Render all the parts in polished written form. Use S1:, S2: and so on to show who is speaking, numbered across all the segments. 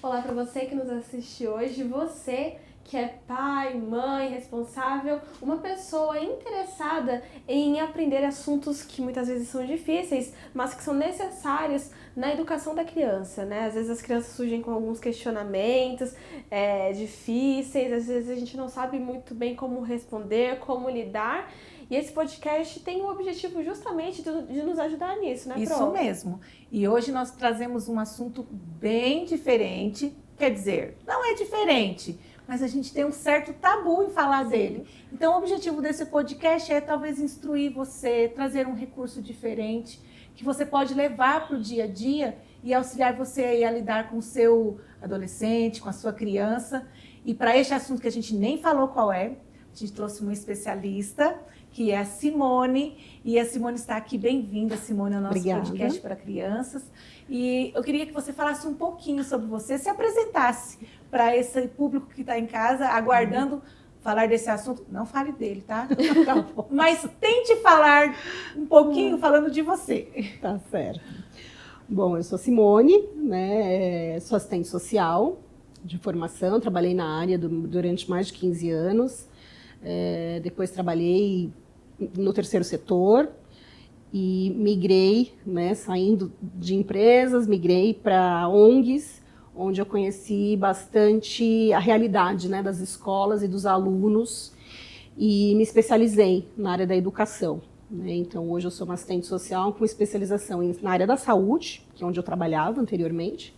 S1: Olá para você que nos assiste hoje, você que é pai, mãe, responsável, uma pessoa interessada em aprender assuntos que muitas vezes são difíceis, mas que são necessários na educação da criança, né? Às vezes as crianças surgem com alguns questionamentos difíceis, às vezes a gente não sabe muito bem como responder, como lidar. E esse podcast tem o objetivo justamente de nos ajudar nisso, né, Pro?
S2: Isso mesmo. E hoje nós trazemos um assunto bem diferente, quer dizer, não é diferente, mas a gente tem um certo tabu em falar dele. Então, o objetivo desse podcast é talvez instruir você, trazer um recurso diferente, que você pode levar para o dia a dia e auxiliar você a lidar com o seu adolescente, com a sua criança. E para este assunto que a gente nem falou qual é, a gente trouxe uma especialista, que é a Simone, e a Simone está aqui. Bem-vinda, Simone, ao nosso podcast para crianças. E eu queria que você falasse um pouquinho sobre você, se apresentasse para esse público que está em casa, aguardando falar desse assunto. Não fale dele, tá? Mas tente falar um pouquinho falando de você.
S3: Tá certo. Bom, eu sou Simone, né? Sou assistente social de formação, trabalhei na área durante mais de 15 anos. Depois trabalhei no terceiro setor e migrei, né, saindo de empresas, migrei para ONGs, onde eu conheci bastante a realidade, né, das escolas e dos alunos e me especializei na área da educação. Né? Então, hoje eu sou uma assistente social com especialização na área da saúde, que é onde eu trabalhava anteriormente,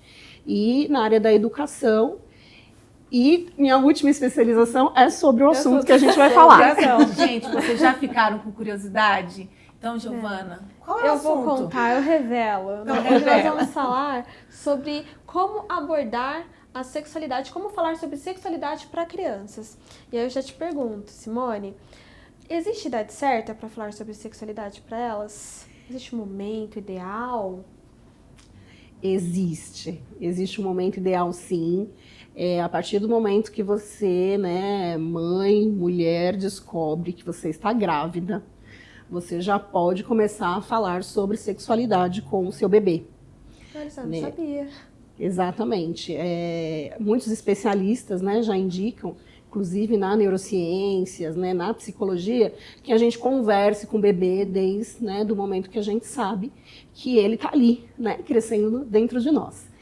S3: e na área da educação. E minha última especialização é sobre o assunto que a gente vai falar.
S2: Gente, vocês já ficaram com curiosidade? Então, Giovana, qual é o assunto?
S1: Eu vou contar, eu revelo. Nós vamos falar sobre como abordar a sexualidade, como falar sobre sexualidade para crianças. E aí eu já te pergunto, Simone, existe idade certa para falar sobre sexualidade para elas? Existe um momento ideal?
S3: Existe um momento ideal, sim. A partir do momento que você, né, mãe, mulher, descobre que você está grávida, você já pode começar a falar sobre sexualidade com o seu bebê.
S1: Olha, eu não sabia.
S3: Exatamente. Muitos especialistas, né, já indicam, inclusive na neurociências, né, na psicologia, que a gente converse com o bebê desde, né, do momento que a gente sabe que ele está ali, né, crescendo dentro de nós.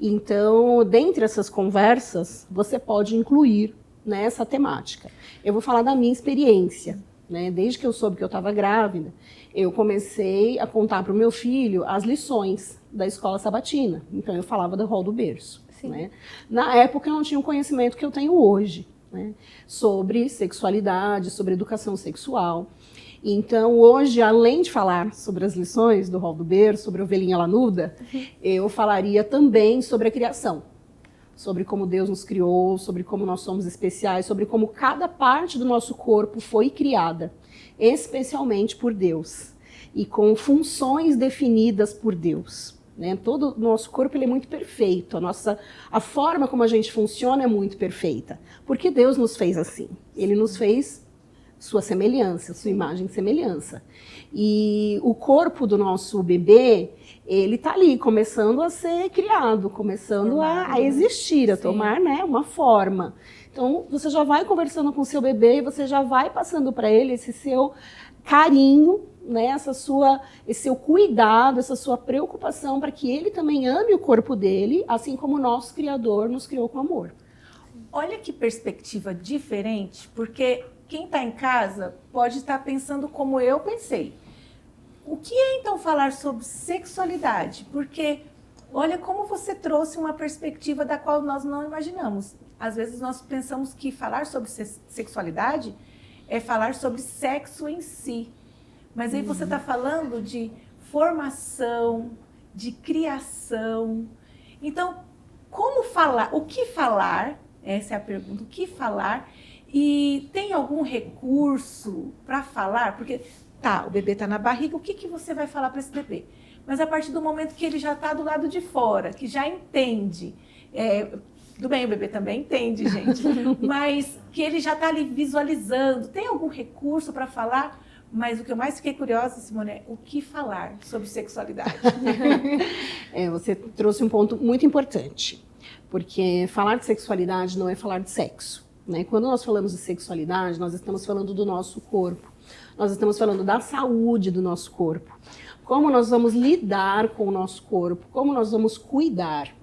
S3: Então, dentre essas conversas, você pode incluir, né, essa temática. Eu vou falar da minha experiência. Né? Desde que eu soube que eu estava grávida, eu comecei a contar para o meu filho as lições da escola sabatina. Então, eu falava do rol do berço. Né? Na época, eu não tinha o conhecimento que eu tenho hoje, né, sobre sexualidade, sobre educação sexual. Então, hoje, além de falar sobre as lições do rol do berço, sobre ovelhinha lanuda, eu falaria também sobre a criação, sobre como Deus nos criou, sobre como nós somos especiais, sobre como cada parte do nosso corpo foi criada, especialmente por Deus, e com funções definidas por Deus. Né? Todo o nosso corpo ele é muito perfeito, a forma como a gente funciona é muito perfeita, porque Deus nos fez assim, Ele nos fez sua semelhança, sua imagem e semelhança. E o corpo do nosso bebê, ele está ali, começando a ser criado, começando a existir, a tomar, né, uma forma. Então, você já vai conversando com o seu bebê e você já vai passando para ele esse seu carinho, né, esse seu cuidado, essa sua preocupação para que ele também ame o corpo dele, assim como o nosso Criador nos criou com amor.
S2: Olha que perspectiva diferente, porque quem está em casa pode estar pensando como eu pensei. O que é, então, falar sobre sexualidade? Porque olha como você trouxe uma perspectiva da qual nós não imaginamos. Às vezes nós pensamos que falar sobre sexualidade é falar sobre sexo em si. Mas aí você está falando de formação, de criação. Então, como falar? O que falar? Essa é a pergunta. O que falar? E tem algum recurso para falar? Porque, o bebê está na barriga, o que você vai falar para esse bebê? Mas a partir do momento que ele já está do lado de fora, que já entende, tudo bem, o bebê também entende, gente, mas que ele já está ali visualizando, tem algum recurso para falar? Mas o que eu mais fiquei curiosa, Simone, é o que falar sobre sexualidade?
S3: Você trouxe um ponto muito importante. Porque falar de sexualidade não é falar de sexo, né? Quando nós falamos de sexualidade, nós estamos falando do nosso corpo. Nós estamos falando da saúde do nosso corpo. Como nós vamos lidar com o nosso corpo, como nós vamos cuidar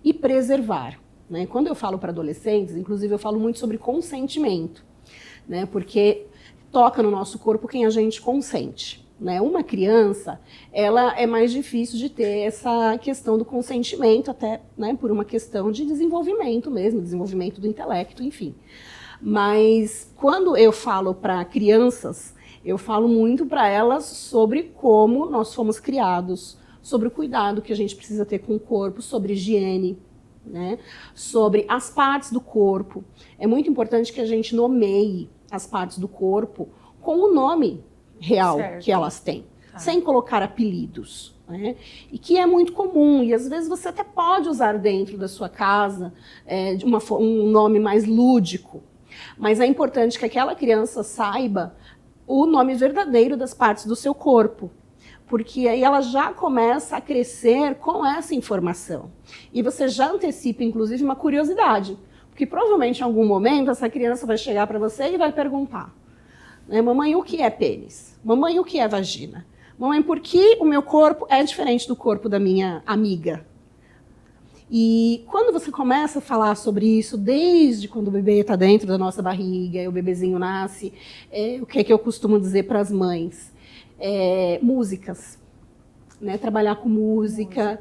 S3: e preservar, né? Quando eu falo para adolescentes, inclusive eu falo muito sobre consentimento, né? Porque toca no nosso corpo quem a gente consente, né? Uma criança, ela é mais difícil de ter essa questão do consentimento, até, né, por uma questão de desenvolvimento mesmo, desenvolvimento do intelecto, enfim. Mas quando eu falo para crianças, eu falo muito para elas sobre como nós fomos criados, sobre o cuidado que a gente precisa ter com o corpo, sobre higiene, né? Sobre as partes do corpo. É muito importante que a gente nomeie as partes do corpo com o nome real que elas têm, sem colocar apelidos, né? E que é muito comum, e às vezes você até pode usar dentro da sua casa um nome mais lúdico, mas é importante que aquela criança saiba o nome verdadeiro das partes do seu corpo, porque aí ela já começa a crescer com essa informação. E você já antecipa, inclusive, uma curiosidade, porque provavelmente em algum momento essa criança vai chegar para você e vai perguntar, né, mamãe, o que é pênis? Mamãe, o que é vagina? Mamãe, por que o meu corpo é diferente do corpo da minha amiga? E quando você começa a falar sobre isso, desde quando o bebê está dentro da nossa barriga, e o bebezinho nasce, o que é que eu costumo dizer para as mães? Músicas, né? Trabalhar com música.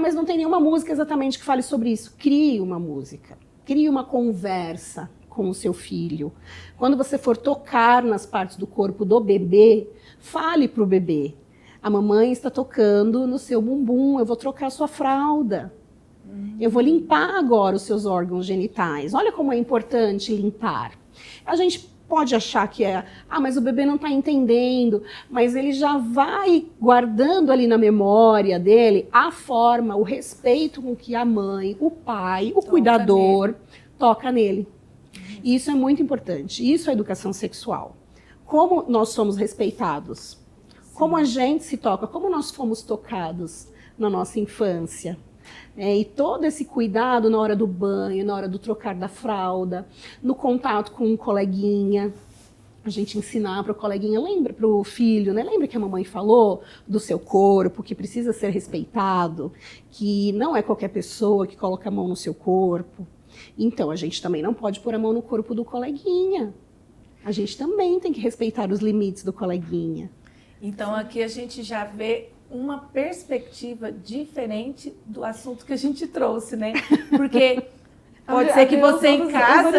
S3: Mas não tem nenhuma música exatamente que fale sobre isso. Crie uma música, crie uma conversa com o seu filho. Quando você for tocar nas partes do corpo do bebê, fale para o bebê. A mamãe está tocando no seu bumbum, eu vou trocar a sua fralda. Eu vou limpar agora os seus órgãos genitais. Olha como é importante limpar. A gente pode achar que mas o bebê não está entendendo, mas ele já vai guardando ali na memória dele a forma, o respeito com que a mãe, o pai, o cuidador toca nele. E isso é muito importante. Isso é educação sexual. Como nós somos respeitados, como a gente se toca, como nós fomos tocados na nossa infância. E todo esse cuidado na hora do banho, na hora do trocar da fralda, no contato com um coleguinha, a gente ensinar para o coleguinha, lembra para o filho, né? Lembra que a mamãe falou do seu corpo, que precisa ser respeitado, que não é qualquer pessoa que coloca a mão no seu corpo. Então, a gente também não pode pôr a mão no corpo do coleguinha. A gente também tem que respeitar os limites do coleguinha.
S2: Então, aqui a gente já vê uma perspectiva diferente do assunto que a gente trouxe, né? Porque pode ser que você em casa,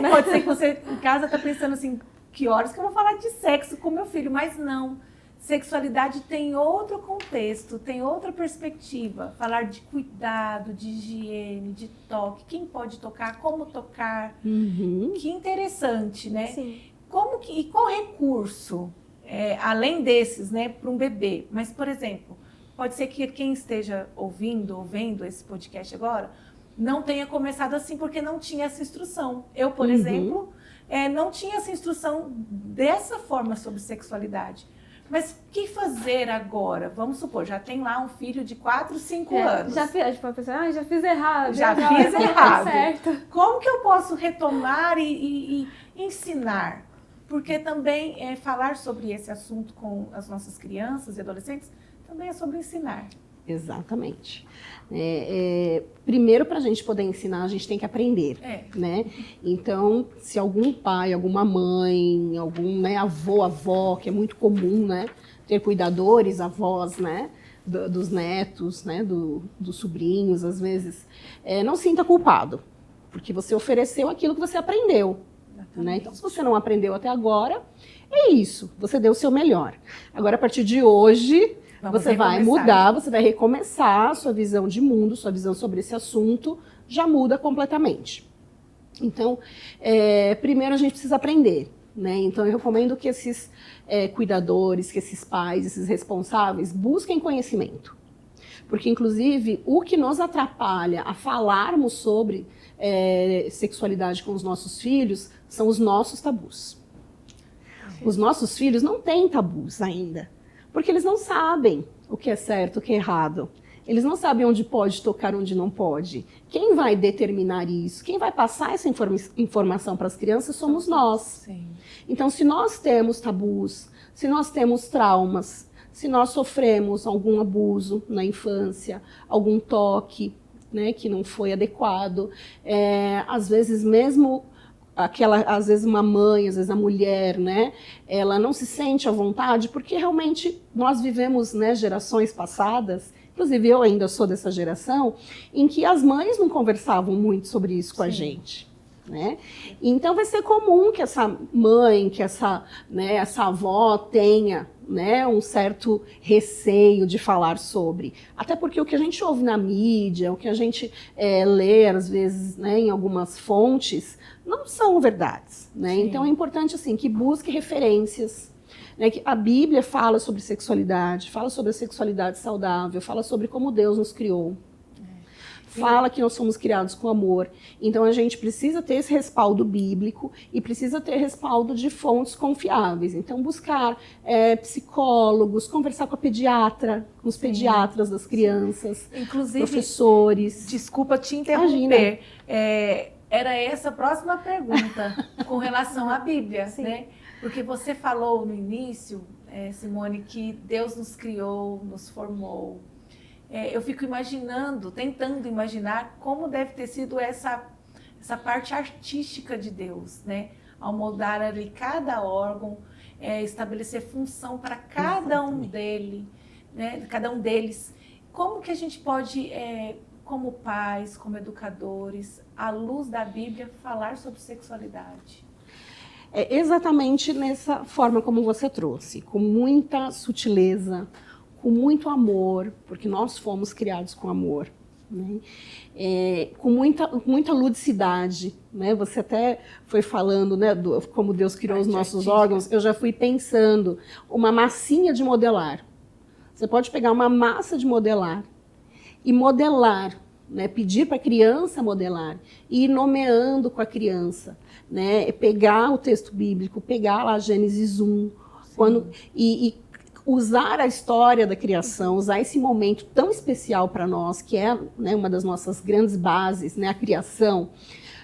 S2: pode ser que você em casa tá pensando assim, que horas que eu vou falar de sexo com meu filho, mas não. Sexualidade tem outro contexto, tem outra perspectiva. Falar de cuidado, de higiene, de toque, quem pode tocar, como tocar. Que interessante, né? Sim. E qual recurso? Além desses, né, para um bebê. Mas, por exemplo, pode ser que quem esteja ouvindo ou vendo esse podcast agora não tenha começado assim porque não tinha essa instrução. Eu, por exemplo, não tinha essa instrução dessa forma sobre sexualidade. Mas o que fazer agora? Vamos supor, já tem lá um filho de 4, 5 anos.
S1: Já fiz errado.
S2: Já fiz errado.
S1: Certo.
S2: Como que eu posso retomar e ensinar? Porque também falar sobre esse assunto com as nossas crianças e adolescentes também é sobre ensinar.
S3: Exatamente. Primeiro, para a gente poder ensinar, a gente tem que aprender. Né? Então, se algum pai, alguma mãe, algum, né, avó, que é muito comum, né, ter cuidadores, avós, né, dos netos, né, dos sobrinhos, às vezes, não sinta culpado, porque você ofereceu aquilo que você aprendeu. Né? Então, se você não aprendeu até agora, é isso, você deu o seu melhor. Agora, a partir de hoje, você vai mudar, você vai recomeçar a sua visão de mundo, sua visão sobre esse assunto já muda completamente. Então, primeiro a gente precisa aprender. Né? Então, eu recomendo que esses cuidadores, que esses pais, esses responsáveis, busquem conhecimento. Porque, inclusive, o que nos atrapalha a falarmos sobre sexualidade com os nossos filhos são os nossos tabus. Os nossos filhos não têm tabus ainda, porque eles não sabem o que é certo, o que é errado. Eles não sabem onde pode tocar, onde não pode. Quem vai determinar isso? Quem vai passar essa informação para as crianças somos nós.
S2: Sim.
S3: Então, se nós temos tabus, se nós temos traumas, se nós sofremos algum abuso na infância, algum toque, né, que não foi adequado, às vezes mesmo às vezes uma mãe, às vezes a mulher, né, ela não se sente à vontade, porque realmente nós vivemos, né, gerações passadas, inclusive eu ainda sou dessa geração, em que as mães não conversavam muito sobre isso com a gente. Né? Então vai ser comum que essa mãe, que essa avó tenha, né, um certo receio de falar sobre. Até porque o que a gente ouve na mídia, o que a gente lê, às vezes, né, em algumas fontes, não são verdades. Né? Então é importante assim, que busque referências. Né, que a Bíblia fala sobre sexualidade, fala sobre a sexualidade saudável, fala sobre como Deus nos criou. Fala que nós somos criados com amor. Então a gente precisa ter esse respaldo bíblico e precisa ter respaldo de fontes confiáveis. Então buscar psicólogos, conversar com a pediatra, com os pediatras das crianças, inclusive, professores.
S2: Desculpa te interromper. Era essa a próxima pergunta com relação à Bíblia, né? Porque você falou no início, Simone, que Deus nos criou, nos formou. Eu fico imaginando, tentando imaginar como deve ter sido essa parte artística de Deus, né? Ao moldar ali cada órgão, estabelecer função para cada um né? Cada um deles. Como que a gente pode, como pais, como educadores, à luz da Bíblia, falar sobre sexualidade?
S3: Exatamente nessa forma como você trouxe, com muita sutileza, com muito amor, porque nós fomos criados com amor, né? Com muita ludicidade, né? Você até foi falando, né, como Deus criou os nossos órgãos, eu já fui pensando, uma massinha de modelar. Você pode pegar uma massa de modelar e modelar, né? Pedir para a criança modelar e ir nomeando com a criança, né? Pegar o texto bíblico, pegar lá Gênesis 1, e usar a história da criação, usar esse momento tão especial para nós, que é, né, uma das nossas grandes bases, né, a criação,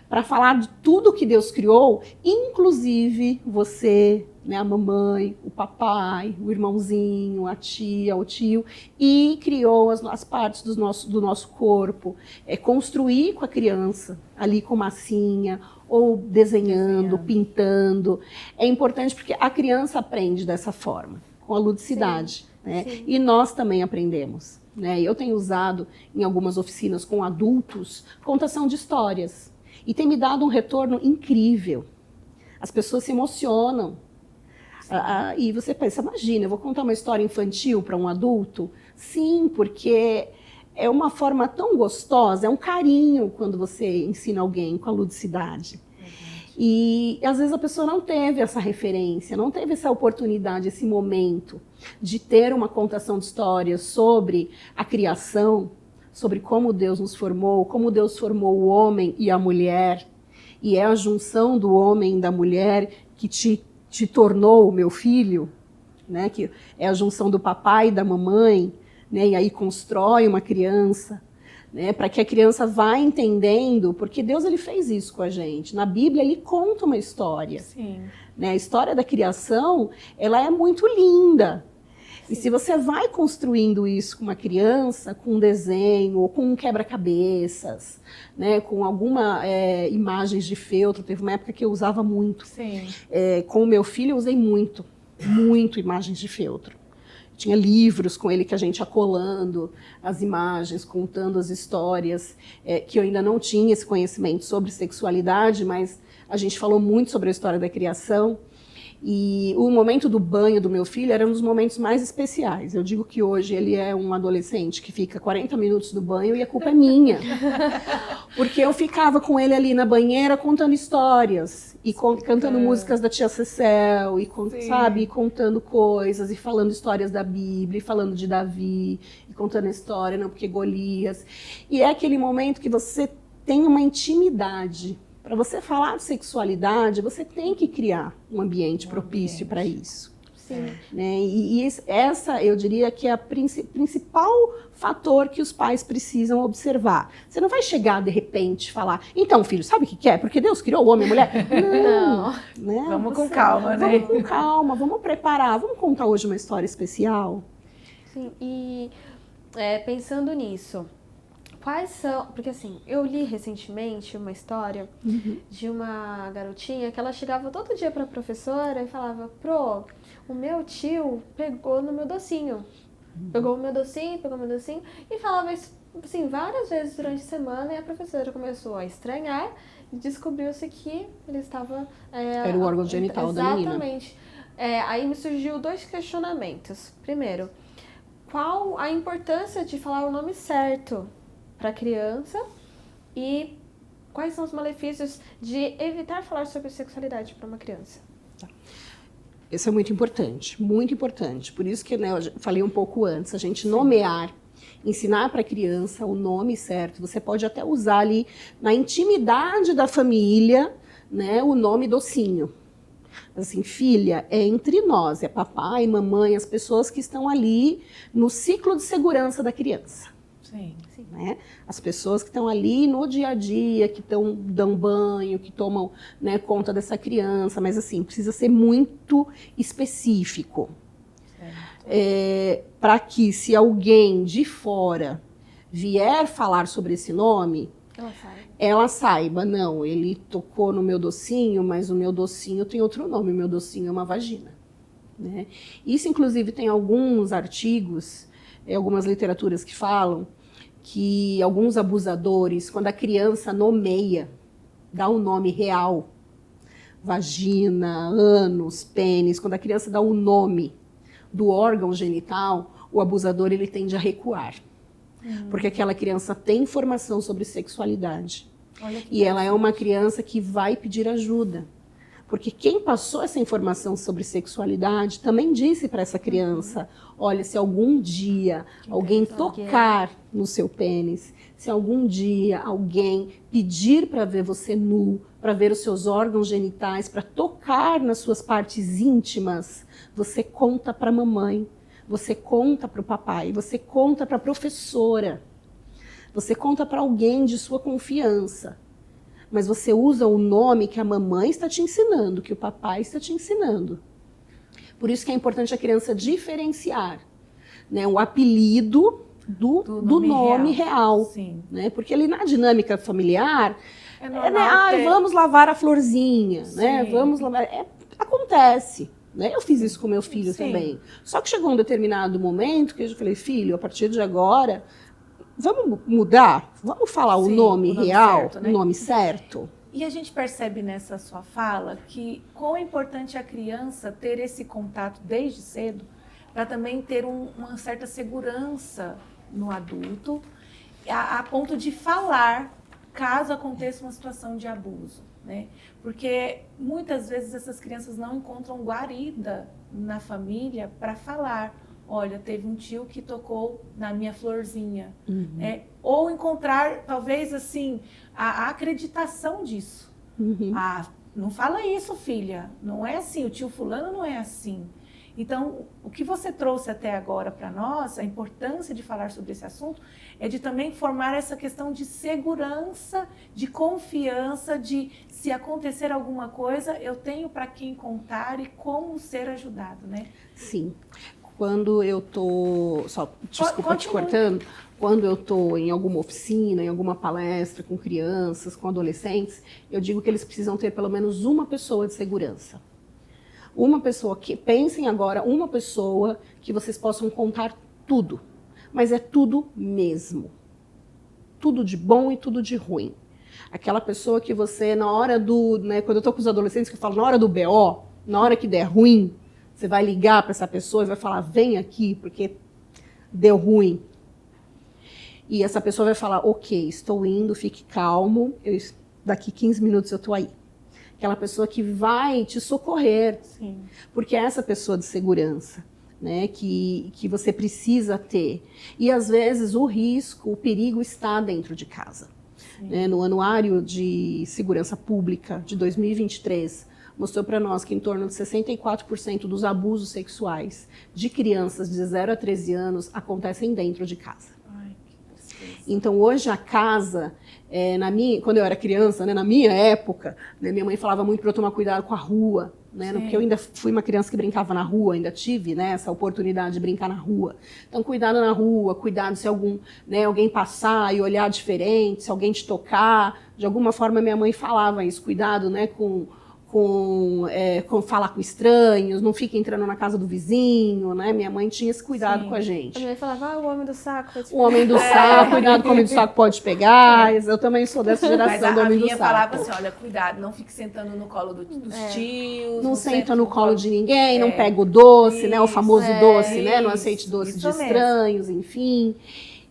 S3: para falar de tudo que Deus criou, inclusive você, né, a mamãe, o papai, o irmãozinho, a tia, o tio, e criou as partes do nosso corpo, construir com a criança, ali com massinha, ou desenhando, pintando. É importante porque a criança aprende dessa forma, com a ludicidade. Né? E nós também aprendemos. Né? Eu tenho usado em algumas oficinas com adultos contação de histórias. E tem me dado um retorno incrível. As pessoas se emocionam. E você pensa, imagina, eu vou contar uma história infantil para um adulto? Sim, porque é uma forma tão gostosa, é um carinho quando você ensina alguém com a ludicidade. E às vezes a pessoa não teve essa referência, não teve essa oportunidade, esse momento de ter uma contação de histórias sobre a criação, sobre como Deus nos formou, como Deus formou o homem e a mulher, e é a junção do homem e da mulher que te tornou o meu filho, né? Que é a junção do papai e da mamãe, né? E aí constrói uma criança. Né, para que a criança vá entendendo, porque Deus ele fez isso com a gente. Na Bíblia ele conta uma história.
S2: Sim.
S3: Né, a história da criação ela é muito linda. Sim. E se você vai construindo isso com uma criança, com um desenho, ou com um quebra-cabeças, né, com alguma imagens de feltro, teve uma época que eu usava muito.
S2: Sim.
S3: Com o meu filho eu usei muito imagens de feltro. Tinha livros com ele que a gente ia colando as imagens, contando as histórias, que eu ainda não tinha esse conhecimento sobre sexualidade, mas a gente falou muito sobre a história da criação. E o momento do banho do meu filho era um dos momentos mais especiais. Eu digo que hoje ele é um adolescente que fica 40 minutos no banho e a culpa é minha. Porque eu ficava com ele ali na banheira contando histórias e cantando músicas da tia Cecel, e sabe, contando coisas e falando histórias da Bíblia, e falando de Davi, e contando a história, não porque Golias. E é aquele momento que você tem uma intimidade. Para você falar de sexualidade, você tem que criar um ambiente propício para isso.
S1: Sim.
S3: Né? Essa, eu diria que é a principal fator que os pais precisam observar. Você não vai chegar, de repente, e falar, então, filho, sabe o que é? Porque Deus criou o homem e a mulher. Não. Né?
S2: Vamos com calma, né?
S3: Vamos com calma, vamos preparar. Vamos contar hoje uma história especial?
S1: Sim, e pensando nisso, quais são... Porque assim, eu li recentemente uma história de uma garotinha que ela chegava todo dia pra professora e falava, o meu tio pegou no meu docinho. Pegou o meu docinho e falava isso assim, várias vezes durante a semana, e a professora começou a estranhar e descobriu-se que ele estava...
S3: Era o órgão genital da menina.
S1: Exatamente. Aí me surgiu 2 questionamentos. Primeiro, qual a importância de falar o nome certo para a criança e quais são os malefícios de evitar falar sobre sexualidade para uma criança?
S3: Isso é muito importante, muito importante. Por isso que, né, eu falei um pouco antes, a gente nomear, ensinar para a criança o nome certo. Você pode até usar ali na intimidade da família, né, o nome docinho. Assim, filha, é entre nós, é papai, mamãe, as pessoas que estão ali no ciclo de segurança da criança.
S2: Sim.
S3: Né? As pessoas que estão ali no dia a dia, que dão banho, que tomam, né, conta dessa criança, mas assim, precisa ser muito específico. Para que, se alguém de fora vier falar sobre esse nome, ela saiba, não, ele tocou no meu docinho, mas o meu docinho tem outro nome, o meu docinho é uma vagina. Né? Isso, inclusive, tem alguns artigos, algumas literaturas que falam que alguns abusadores, quando a criança nomeia, dá o nome real, vagina, ânus, pênis, quando a criança dá o nome do órgão genital, o abusador ele tende a recuar. Porque aquela criança tem informação sobre sexualidade. E ela é uma criança que vai pedir ajuda. Porque quem passou essa informação sobre sexualidade também disse para essa criança, olha, se algum dia alguém tocar no seu pênis, se algum dia alguém pedir para ver você nu, para ver os seus órgãos genitais, para tocar nas suas partes íntimas, você conta para a mamãe, você conta para o papai, você conta para a professora, você conta para alguém de sua confiança. Mas você usa o nome que a mamãe está te ensinando, que o papai está te ensinando. Por isso que é importante a criança diferenciar, né, o apelido do nome real.
S2: Sim.
S3: Né? Porque ali na dinâmica familiar, vamos lavar a florzinha, né? Vamos lavar... acontece. Né? Eu fiz isso com meu filho também. Só que chegou um determinado momento que eu falei, filho, a partir de agora... Vamos mudar? Vamos falar o nome real, certo, né? O nome certo?
S2: E a gente percebe nessa sua fala que quão importante é a criança ter esse contato desde cedo para também ter uma certa segurança no adulto, a ponto de falar caso aconteça uma situação de abuso. Né? Porque muitas vezes essas crianças não encontram guarida na família para falar. Olha, teve um tio que tocou na minha florzinha. Ou encontrar, talvez, assim, a acreditação disso. Não fala isso, filha. Não é assim, o tio fulano não é assim. Então, o que você trouxe até agora para nós, a importância de falar sobre esse assunto, é de também formar essa questão de segurança, de confiança, de se acontecer alguma coisa, eu tenho para quem contar e como ser ajudado, né?
S3: Sim. Quando eu tô, desculpa te cortando, quando eu tô em alguma oficina, em alguma palestra com crianças, com adolescentes, eu digo que eles precisam ter pelo menos uma pessoa de segurança. Uma pessoa que, pensem agora, uma pessoa que vocês possam contar tudo, mas é tudo mesmo. Tudo de bom e tudo de ruim. Aquela pessoa que você, na hora do, né, quando eu tô com os adolescentes, que eu falo, na hora do BO, na hora que der ruim, você vai ligar para essa pessoa e vai falar, vem aqui, porque deu ruim. E essa pessoa vai falar, ok, estou indo, fique calmo, daqui 15 minutos eu estou aí. Aquela pessoa que vai te socorrer.
S2: Sim.
S3: Porque é essa pessoa de segurança, né, que você precisa ter. E às vezes o risco, o perigo está dentro de casa. No Anuário de Segurança Pública de 2023, mostrou para nós que em torno de 64% dos abusos sexuais de crianças de 0 a 13 anos acontecem dentro de casa.
S2: Ai, que tristeza.
S3: Então, hoje a casa, quando eu era criança, né, na minha época, né, minha mãe falava muito para eu tomar cuidado com a rua, né, porque eu ainda fui uma criança que brincava na rua, ainda tive, né, essa oportunidade de brincar na rua. Então, cuidado na rua, cuidado se alguém passar e olhar diferente, se alguém te tocar. De alguma forma, minha mãe falava isso, cuidado, né, com falar com estranhos, não fica entrando na casa do vizinho, né? Minha mãe tinha esse cuidado com a gente.
S1: A minha mãe falava, o homem do saco.
S3: O homem do saco, cuidado com o homem do saco pode pegar. Eu também sou dessa geração do homem do saco.
S2: Mas a minha falava assim, olha, cuidado, não fique sentando no colo dos tios.
S3: Não senta no colo de ninguém, não pega o doce, né? O famoso doce, né? Não aceite doce de estranhos, enfim.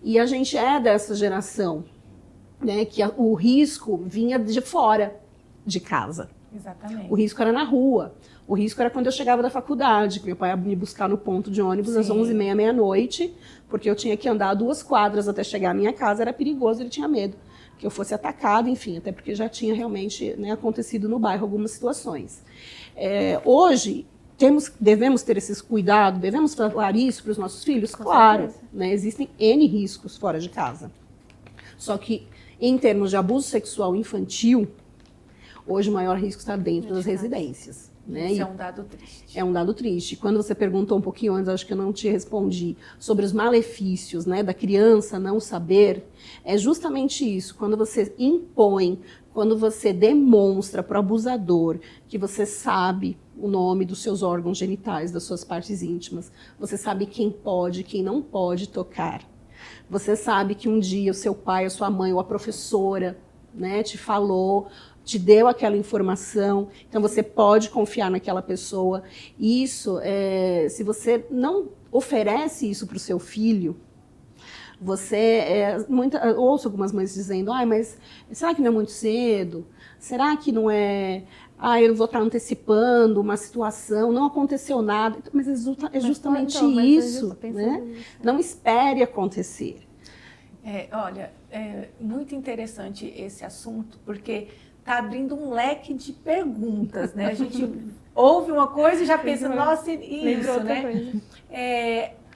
S3: E a gente é dessa geração, né? Que o risco vinha de fora de casa.
S2: Exatamente.
S3: O risco era na rua. O risco era quando eu chegava da faculdade, que meu pai ia me buscar no ponto de ônibus às 11h30, meia-noite, porque eu tinha que andar 2 quadras até chegar à minha casa, era perigoso, ele tinha medo que eu fosse atacado, enfim, até porque já tinha realmente, né, acontecido no bairro algumas situações. Hoje, devemos ter esses cuidados, devemos falar isso para os nossos filhos? Claro, né, existem N riscos fora de casa. Só que, em termos de abuso sexual infantil, hoje o maior risco está dentro das residências. Né?
S2: Isso é um dado triste.
S3: É um dado triste. Quando você perguntou um pouquinho antes, acho que eu não te respondi, sobre os malefícios, né, da criança não saber, é justamente isso. Quando você impõe, quando você demonstra para o abusador que você sabe o nome dos seus órgãos genitais, das suas partes íntimas, você sabe quem pode, quem não pode tocar. Você sabe que um dia o seu pai, a sua mãe ou a professora, né, te falou, te deu aquela informação, então você pode confiar naquela pessoa. Isso, se você não oferece isso para o seu filho, ouço algumas mães dizendo, mas será que não é muito cedo? Será que não é... eu não vou estar antecipando uma situação, não aconteceu nada. Mas é justamente isso, né? Não espere acontecer.
S2: Olha, é muito interessante esse assunto, porque está abrindo um leque de perguntas, né? A gente ouve uma coisa e já pensa, nossa, isso, né?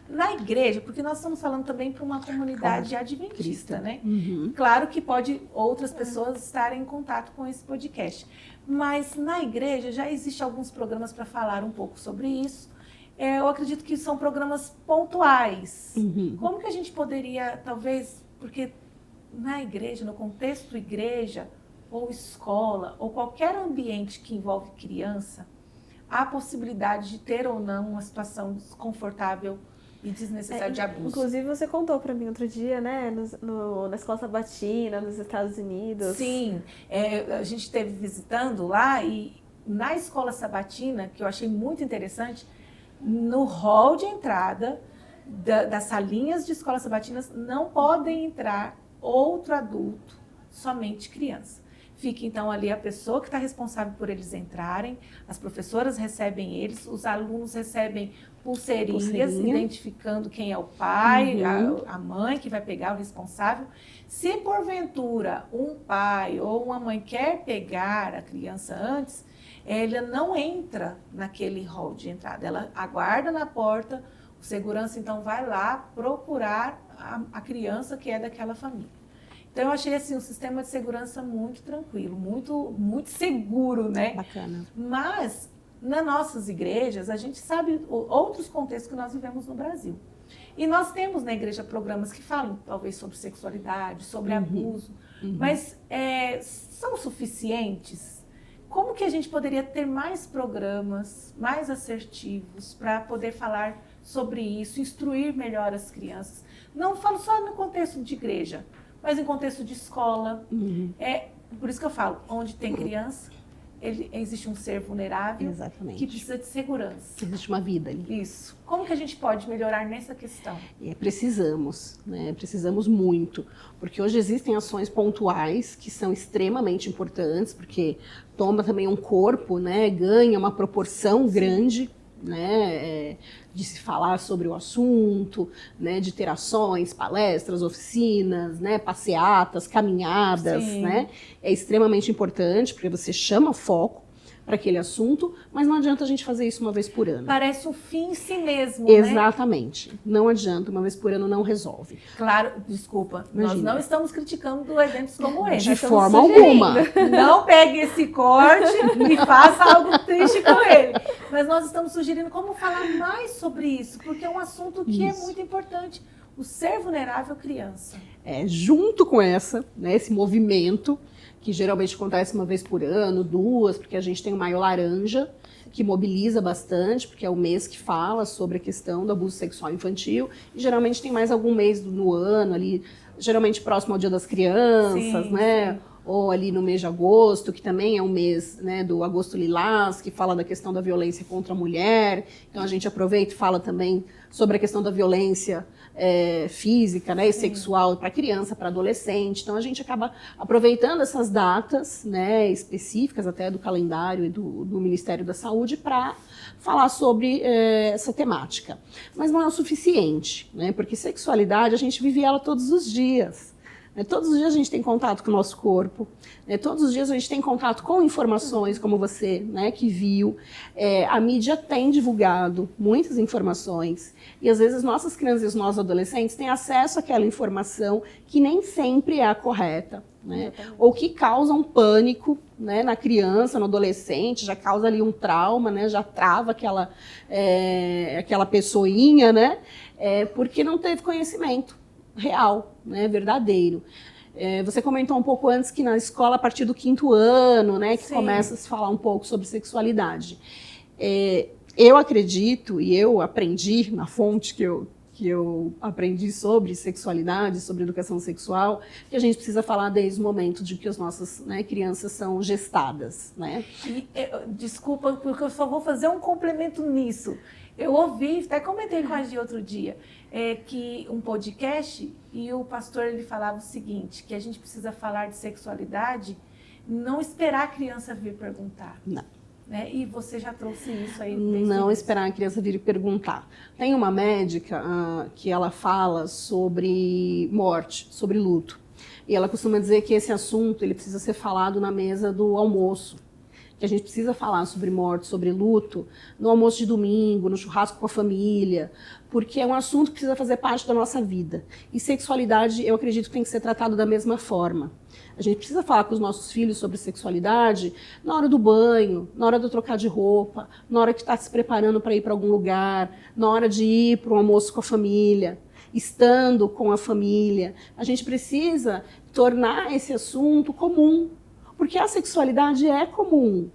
S2: Na igreja, porque nós estamos falando também para uma comunidade adventista, né?
S3: Uhum.
S2: Claro que pode outras pessoas estarem em contato com esse podcast, mas na igreja já existem alguns programas para falar um pouco sobre isso. Eu acredito que são programas pontuais.
S3: Uhum.
S2: Como que a gente poderia, talvez, porque na igreja, no contexto igreja, ou escola, ou qualquer ambiente que envolve criança, há a possibilidade de ter ou não uma situação desconfortável e desnecessária de abuso.
S1: Inclusive, você contou para mim outro dia, né, na escola sabatina, nos Estados Unidos.
S2: Sim, a gente esteve visitando lá e na escola sabatina, que eu achei muito interessante, no hall de entrada das salinhas de escolas sabatinas não podem entrar outro adulto, somente criança. Fica, então, ali a pessoa que está responsável por eles entrarem, as professoras recebem eles, os alunos recebem pulseirinhas, identificando quem é o pai, a mãe que vai pegar o responsável. Se, porventura, um pai ou uma mãe quer pegar a criança antes, ela não entra naquele hall de entrada, ela aguarda na porta, o segurança, então, vai lá procurar a criança que é daquela família. Então, eu achei assim, um sistema de segurança muito tranquilo, muito seguro, né?
S3: Bacana.
S2: Mas, nas nossas igrejas, a gente sabe outros contextos que nós vivemos no Brasil. E nós temos na igreja programas que falam, talvez, sobre sexualidade, sobre abuso, mas são suficientes? Como que a gente poderia ter mais programas, mais assertivos, para poder falar sobre isso, instruir melhor as crianças? Não falo só no contexto de igreja, mas em contexto de escola. Por isso que eu falo, onde tem criança, existe um ser vulnerável.
S3: Exatamente.
S2: Que precisa de segurança.
S3: Existe uma vida ali.
S2: Isso. Como que a gente pode melhorar nessa questão?
S3: Precisamos, né? Precisamos muito, porque hoje existem ações pontuais que são extremamente importantes, porque toma também um corpo, né? Ganha uma proporção grande, né, de se falar sobre o assunto, né, de ter ações, palestras, oficinas, né, passeatas, caminhadas, né, é extremamente importante porque você chama foco para aquele assunto, mas não adianta a gente fazer isso uma vez por ano.
S2: Parece um fim em si mesmo,
S3: Exatamente. Né? Não adianta, uma vez por ano não resolve.
S2: Claro, desculpa,
S3: Imagina.
S2: nós não estamos criticando eventos como esse.
S3: De forma alguma.
S2: Não pegue esse corte e faça algo triste com ele. Mas nós estamos sugerindo como falar mais sobre isso, porque é um assunto que é muito importante. O ser vulnerável criança.
S3: Junto com né, esse movimento, que geralmente acontece uma vez por ano, 2, porque a gente tem o Maio Laranja, que mobiliza bastante, porque é o mês que fala sobre a questão do abuso sexual infantil, e geralmente tem mais algum mês no ano, ali, geralmente próximo ao Dia das Crianças, né? Sim. Ou ali no mês de agosto, que também é um mês, né, do Agosto Lilás, que fala da questão da violência contra a mulher. Então a gente aproveita e fala também sobre a questão da violência física, né, e sexual para criança, para adolescente. Então a gente acaba aproveitando essas datas, né, específicas até do calendário e do Ministério da Saúde para falar sobre essa temática. Mas não é o suficiente, né, porque sexualidade a gente vive ela todos os dias. Todos os dias a gente tem contato com o nosso corpo, todos os dias a gente tem contato com informações, como você, né, que viu. A mídia tem divulgado muitas informações e às vezes nossas crianças e os nossos adolescentes têm acesso àquela informação que nem sempre é a correta, né, ou que causa um pânico, né, na criança, no adolescente, já causa ali um trauma, né, já trava aquela pessoinha, né, porque não teve conhecimento real, né, verdadeiro. Você comentou um pouco antes que na escola, a partir do 5º ano, né, que começa a se falar um pouco sobre sexualidade. Eu acredito, e eu aprendi na fonte que eu aprendi sobre sexualidade, sobre educação sexual, que a gente precisa falar desde o momento de que as nossas, né, crianças são gestadas, né?
S2: Desculpa, porque eu só vou fazer um complemento nisso. Eu ouvi, até comentei com a Gi outro dia, que um podcast, e o pastor ele falava o seguinte, que a gente precisa falar de sexualidade, não esperar a criança vir perguntar.
S3: Não.
S2: Né? E você já trouxe isso aí.
S3: Não esperar a criança vir perguntar. Tem uma médica que ela fala sobre morte, sobre luto. E ela costuma dizer que esse assunto ele precisa ser falado na mesa do almoço. Que a gente precisa falar sobre morte, sobre luto, no almoço de domingo, no churrasco com a família, porque é um assunto que precisa fazer parte da nossa vida. E sexualidade, eu acredito que tem que ser tratado da mesma forma. A gente precisa falar com os nossos filhos sobre sexualidade na hora do banho, na hora de trocar de roupa, na hora que está se preparando para ir para algum lugar, na hora de ir para um almoço com a família, estando com a família. A gente precisa tornar esse assunto comum. Porque a sexualidade é comum.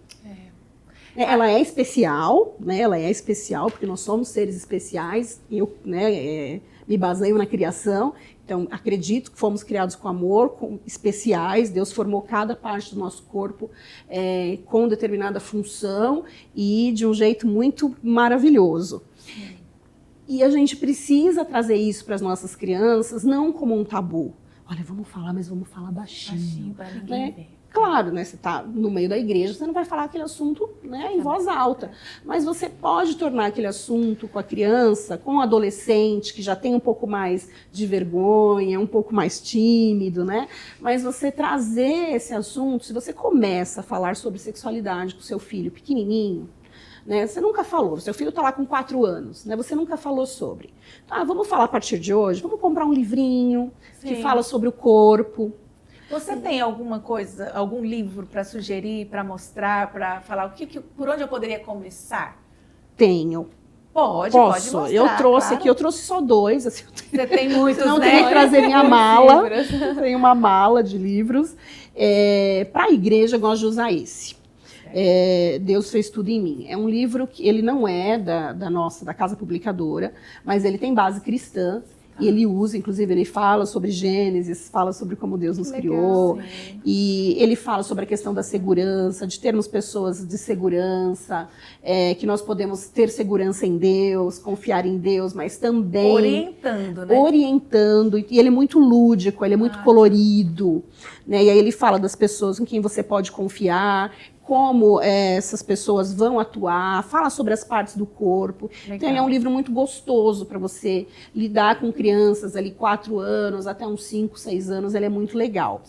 S3: Ela é especial, né? Ela é especial porque nós somos seres especiais. Eu, né, me baseio na criação, então acredito que fomos criados com amor, especiais. Deus formou cada parte do nosso corpo com determinada função e de um jeito muito maravilhoso. E a gente precisa trazer isso para as nossas crianças, não como um tabu. Olha, vamos falar, mas vamos falar baixinho
S2: para ninguém ver.
S3: Claro, né? Você está no meio da igreja, você não vai falar aquele assunto, né, em voz alta. Mas você pode tornar aquele assunto com a criança, com o adolescente, que já tem um pouco mais de vergonha, um pouco mais tímido, né? Mas você trazer esse assunto, se você começa a falar sobre sexualidade com seu filho pequenininho, né, você nunca falou, seu filho está lá com 4 anos, né, você nunca falou sobre. Tá, vamos falar a partir de hoje, vamos comprar um livrinho que fala sobre o corpo.
S2: Você tem alguma coisa, algum livro para sugerir, para mostrar, para falar por onde eu poderia começar?
S3: Tenho.
S2: Pode mostrar.
S3: Eu trouxe aqui, eu trouxe só 2. Assim,
S2: você tem muitos,
S3: não,
S2: né?
S3: Tenho que trazer minha mala. Tenho uma mala de livros. Para a igreja, eu gosto de usar esse. Deus Fez Tudo em Mim. É um livro que ele não é da Casa Publicadora, mas ele tem base cristã. E ele usa, inclusive, ele fala sobre Gênesis, fala sobre como Deus nos criou. Sim. E ele fala sobre a questão da segurança, de termos pessoas de segurança, que nós podemos ter segurança em Deus, confiar em Deus, mas também...
S2: Orientando, né?
S3: Orientando. E ele é muito lúdico, ele é muito colorido. Né? E aí ele fala das pessoas em quem você pode confiar, como essas pessoas vão atuar, fala sobre as partes do corpo. Legal. Então, ele é um livro muito gostoso para você lidar com crianças ali 4 anos, até uns 5, 6 anos, ele é muito legal.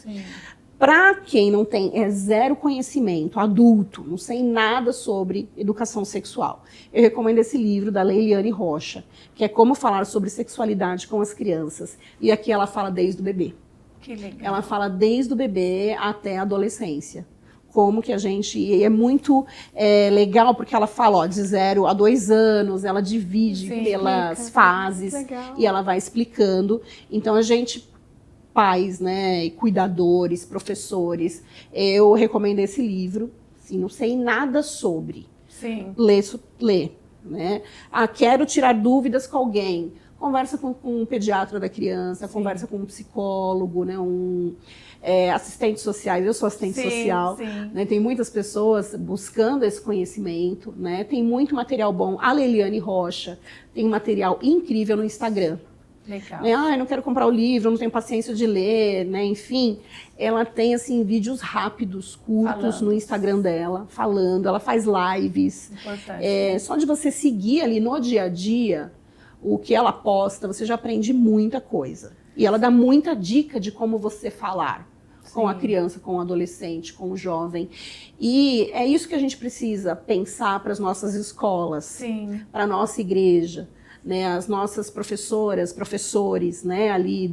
S3: Para quem não tem, zero conhecimento, adulto, não sei nada sobre educação sexual, eu recomendo esse livro da Leiliane Rocha, que é Como Falar sobre Sexualidade com as Crianças. E aqui ela fala desde o bebê.
S2: Que legal.
S3: Ela fala desde o bebê até a adolescência. Como que a gente... E é muito legal, porque ela fala, ó, de 0 a 2 anos, ela divide pelas fases, e ela vai explicando. Então, a gente... pais, né, cuidadores, professores, eu recomendo esse livro. Assim, não sei nada sobre.
S2: Sim.
S3: Lê, né? Quero tirar dúvidas com alguém. Conversa com um pediatra da criança, sim, conversa com um psicólogo, né, assistentes sociais. Eu sou assistente social, né, tem muitas pessoas buscando esse conhecimento, né, tem muito material bom. A Leiliane Rocha tem um material incrível no Instagram.
S2: Legal.
S3: Né? Eu não quero comprar o livro, eu não tenho paciência de ler, né? Enfim, ela tem assim vídeos rápidos, curtos no Instagram dela, falando, ela faz lives.
S2: Importante.
S3: Só de você seguir ali no dia a dia o que ela posta, você já aprende muita coisa. E ela dá muita dica de como você falar com a criança, com o adolescente, com o jovem. E é isso que a gente precisa pensar para as nossas escolas, para a nossa igreja. Né, as nossas professoras, professores, né, ali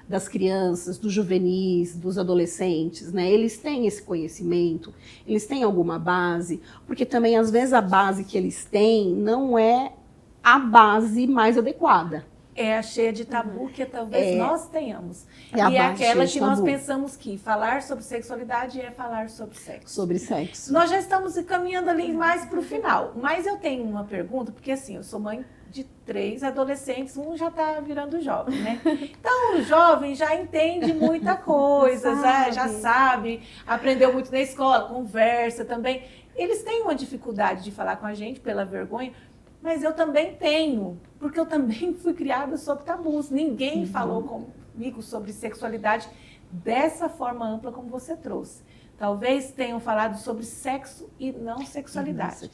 S3: das crianças, dos juvenis, dos adolescentes, né, eles têm esse conhecimento, eles têm alguma base, porque também às vezes a base que eles têm não é a base mais adequada.
S2: É a cheia de tabu que talvez nós tenhamos.
S3: É a
S2: e é aquela que nós
S3: tabu.
S2: Pensamos que falar sobre sexualidade é falar sobre sexo.
S3: Sobre sexo.
S2: Nós já estamos caminhando ali mais para o final, mas eu tenho uma pergunta, porque assim, eu sou mãe de 3 adolescentes, um já está virando jovem, né? Então, o jovem já entende muita coisa, já sabe, aprendeu muito na escola, conversa também. Eles têm uma dificuldade de falar com a gente pela vergonha, mas eu também tenho, porque eu também fui criada sob tabus. Ninguém falou comigo sobre sexualidade dessa forma ampla como você trouxe. Talvez tenham falado sobre sexo e não sexualidade.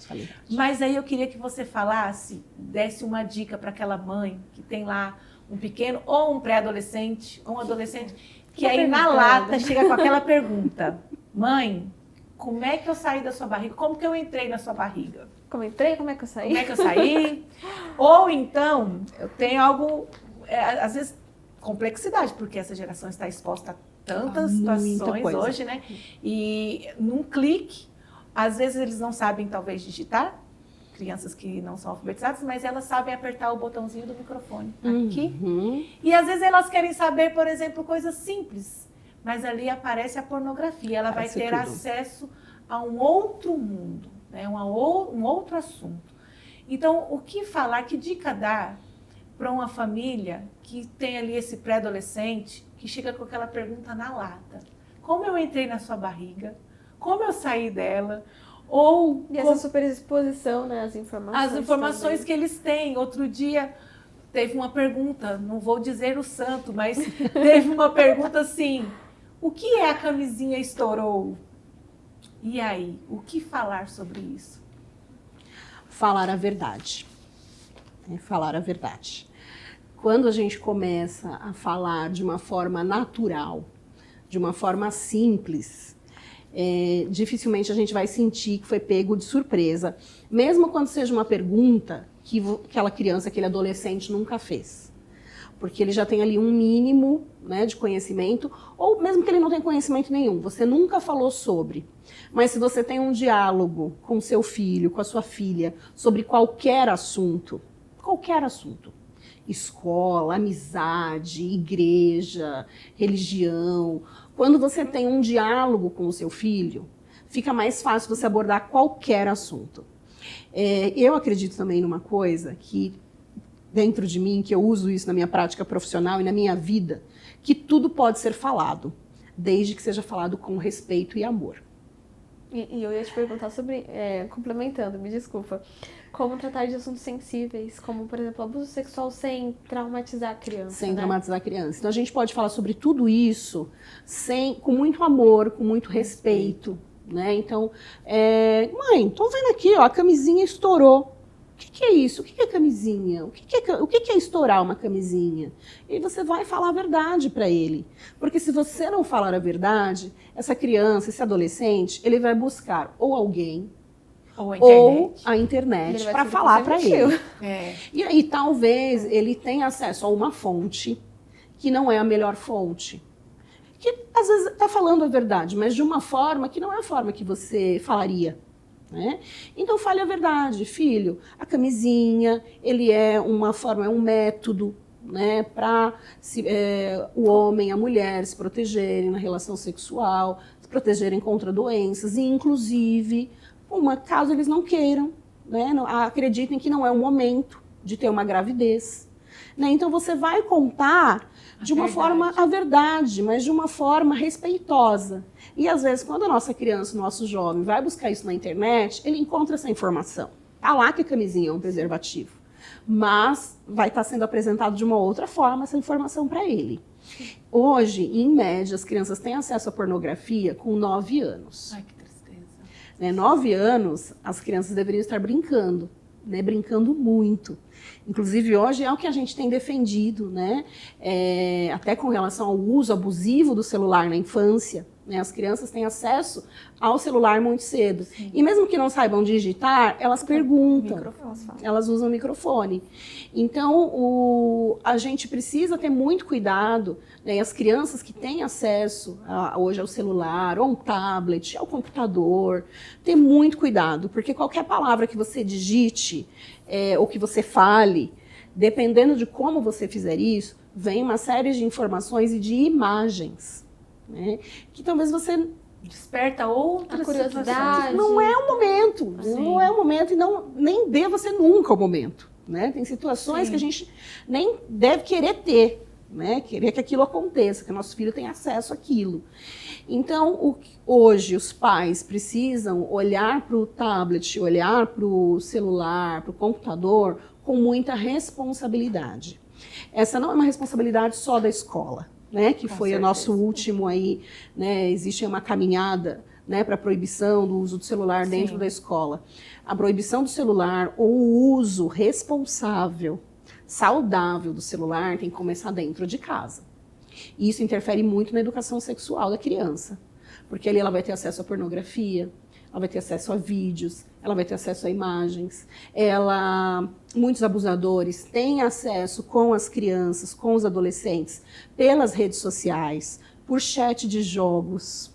S2: Mas aí eu queria que você falasse, desse uma dica para aquela mãe que tem lá um pequeno ou um pré-adolescente, ou um adolescente, que aí na lata chega com aquela pergunta: mãe, como é que eu saí da sua barriga? Como que eu entrei na sua barriga?
S1: Como entrei? Como é que eu saí?
S2: Como é que eu saí? Ou então, eu tenho algo, às vezes, complexidade, porque essa geração está exposta a tantas situações hoje, né? E num clique, às vezes eles não sabem talvez digitar, crianças que não são alfabetizadas, mas elas sabem apertar o botãozinho do microfone aqui. E às vezes elas querem saber, por exemplo, coisas simples, mas ali aparece a pornografia, ela vai ter acesso a um outro mundo, né? Um outro assunto. Então, o que falar, que dica dar para uma família que tem ali esse pré-adolescente que chega com aquela pergunta na lata: como eu entrei na sua barriga? Como eu saí dela? Ou
S1: e essa superexposição, né, as informações
S2: também que eles têm. Outro dia teve uma pergunta, não vou dizer o santo, mas teve uma pergunta assim: o que é a camisinha estourou? E aí, o que falar sobre isso?
S3: Falar a verdade. Falar a verdade. Quando a gente começa a falar de uma forma natural, de uma forma simples, dificilmente a gente vai sentir que foi pego de surpresa, mesmo quando seja uma pergunta que aquela criança, aquele adolescente nunca fez. Porque ele já tem ali um mínimo, né, de conhecimento, ou mesmo que ele não tenha conhecimento nenhum, você nunca falou sobre. Mas se você tem um diálogo com seu filho, com a sua filha, sobre qualquer assunto, escola, amizade, igreja, religião, quando você tem um diálogo com o seu filho, fica mais fácil você abordar qualquer assunto. Eu acredito também numa coisa que dentro de mim, que eu uso isso na minha prática profissional e na minha vida, que tudo pode ser falado, desde que seja falado com respeito e amor.
S1: E eu ia te perguntar sobre, complementando, me desculpa, como tratar de assuntos sensíveis, como, por exemplo, abuso sexual sem traumatizar a criança.
S3: Sem traumatizar a criança. Então, a gente pode falar sobre tudo isso com muito amor, com muito respeito, né? Então, mãe, tô vendo aqui, ó, a camisinha estourou. que é isso? O que é camisinha? O que é estourar uma camisinha? E você vai falar a verdade para ele. Porque se você não falar a verdade, essa criança, esse adolescente, ele vai buscar ou alguém ou a internet para falar para ele. E aí talvez ele tenha acesso a uma fonte que não é a melhor fonte. Que às vezes está falando a verdade, mas de uma forma que não é a forma que você falaria. Né? Então fale a verdade, filho. A camisinha, ele é uma forma, é um método, né, para o homem e a mulher se protegerem na relação sexual, se protegerem contra doenças e, inclusive, caso eles não queiram, né, acreditem que não é o momento de ter uma gravidez. Né? Então você vai contar de uma forma a verdade, mas de uma forma respeitosa. E às vezes, quando a nossa criança, o nosso jovem, vai buscar isso na internet, ele encontra essa informação. Está lá que a camisinha é um preservativo. Mas vai estar sendo apresentado de uma outra forma essa informação para ele. Hoje, em média, as crianças têm acesso à pornografia com 9 anos.
S2: Ai, que tristeza.
S3: 9 anos, as crianças deveriam estar brincando. Né, brincando muito. Inclusive, hoje é o que a gente tem defendido, né, até com relação ao uso abusivo do celular na infância. Né, as crianças têm acesso ao celular muito cedo. Sim. E mesmo que não saibam digitar, elas perguntam, elas usam o microfone. Então, a gente precisa ter muito cuidado, né, as crianças que têm acesso hoje ao celular, ou um tablet, ao computador, ter muito cuidado, porque qualquer palavra que você digite, ou que você fale, dependendo de como você fizer isso, vem uma série de informações e de imagens. Né? Que talvez você
S2: desperta outras
S1: curiosidade.
S3: Não é o momento, não é o momento e nem deva ser nunca o momento. Né? Tem situações que a gente nem deve querer ter, né? Querer que aquilo aconteça, que o nosso filho tenha acesso àquilo. Então, hoje os pais precisam olhar para o tablet, olhar para o celular, para o computador com muita responsabilidade. Essa não é uma responsabilidade só da escola. Né, que foi o nosso último aí, né, existe uma caminhada, né, para a proibição do uso do celular dentro da escola. A proibição do celular ou o uso responsável, saudável do celular tem que começar dentro de casa. E isso interfere muito na educação sexual da criança, porque ali ela vai ter acesso à pornografia, ela vai ter acesso a vídeos, ela vai ter acesso a imagens. Muitos abusadores têm acesso com as crianças, com os adolescentes, pelas redes sociais, por chat de jogos,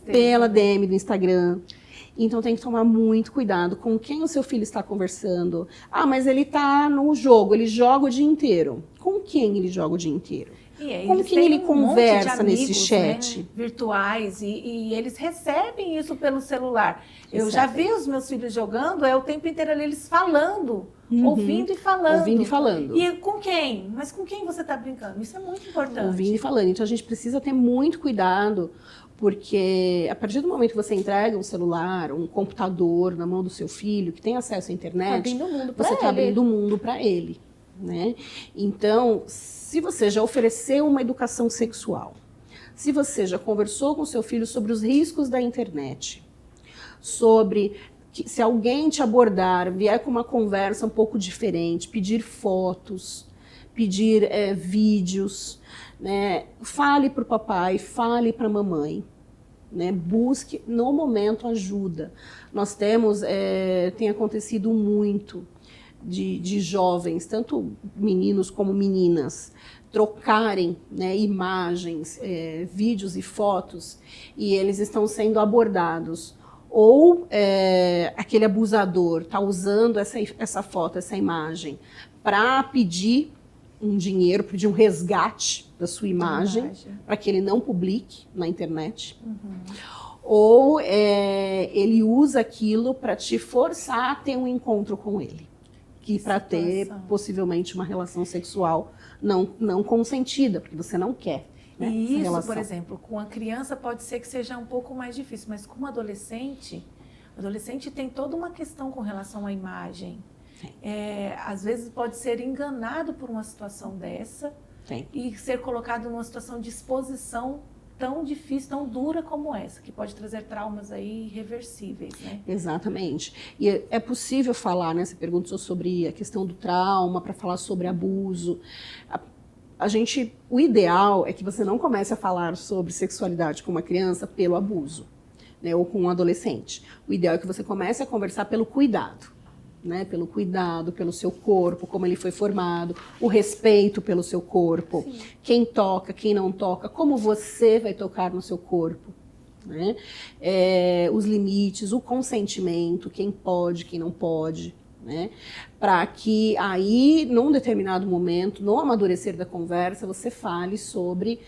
S3: pela DM do Instagram. Então tem que tomar muito cuidado com quem o seu filho está conversando. Ah, mas ele está no jogo, ele joga o dia inteiro. Com quem ele joga o dia inteiro? Com quem ele conversa nesse chat?
S2: Né, virtuais, e eles recebem isso pelo celular. Eu já vi os meus filhos jogando, o tempo inteiro ali eles falando, ouvindo e falando.
S3: Ouvindo e falando.
S2: E com quem? Mas com quem você está brincando? Isso é muito importante.
S3: Ouvindo e falando. Então a gente precisa ter muito cuidado, porque a partir do momento que você entrega um celular, um computador na mão do seu filho, que tem acesso à internet, você está abrindo o mundo para ele. Né? Então, se você já ofereceu uma educação sexual, se você já conversou com seu filho sobre os riscos da internet, sobre que se alguém te abordar, vier com uma conversa um pouco diferente, pedir fotos, pedir vídeos, né? Fale para o papai, fale para a mamãe. Né? Busque, no momento, ajuda. Nós tem acontecido muito de jovens, tanto meninos como meninas, trocarem, né, imagens, vídeos e fotos, e eles estão sendo abordados. Ou aquele abusador está usando essa foto, essa imagem, para pedir um dinheiro, pedir um resgate da sua imagem, para que ele não publique na internet. Ou ele usa aquilo para te forçar a ter um encontro com ele. Que para ter, possivelmente, uma relação sexual não consentida, porque você não quer. Né,
S2: e isso, por exemplo, com a criança pode ser que seja um pouco mais difícil, mas com o adolescente tem toda uma questão com relação à imagem. Às vezes pode ser enganado por uma situação dessa e ser colocado numa situação de exposição tão difícil, tão dura como essa, que pode trazer traumas aí irreversíveis, né?
S3: Exatamente. E é possível falar, né? Você perguntou sobre a questão do trauma, para falar sobre abuso. O ideal é que você não comece a falar sobre sexualidade com uma criança pelo abuso, né? Ou com um adolescente. O ideal é que você comece a conversar pelo cuidado. Né, pelo cuidado, pelo seu corpo, como ele foi formado, o respeito pelo seu corpo, sim, quem toca, quem não toca, como você vai tocar no seu corpo, né? Os limites, o consentimento, quem pode, quem não pode, né? Para que aí, num determinado momento, no amadurecer da conversa, você fale sobre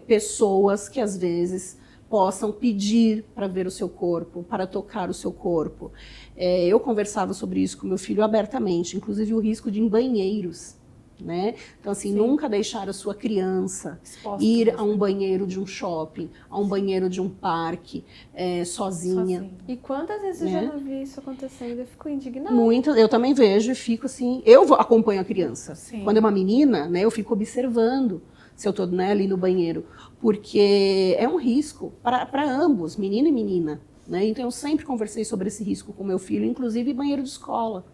S3: pessoas que às vezes possam pedir para ver o seu corpo, para tocar o seu corpo. Eu conversava sobre isso com meu filho abertamente, inclusive o risco de ir em banheiros, né? Então, assim, sim, nunca deixar a sua criança ir a um banheiro de um shopping, a um banheiro de um parque, sozinha.
S1: E quantas vezes eu já não vi isso acontecendo? Eu fico indignada.
S3: Muitas, eu também vejo e fico assim, acompanho a criança. Sim. Quando é uma menina, né, eu fico observando se eu estou, né, ali no banheiro, porque é um risco para ambos, menino e menina. Né? Então, eu sempre conversei sobre esse risco com meu filho, inclusive em banheiro de escola.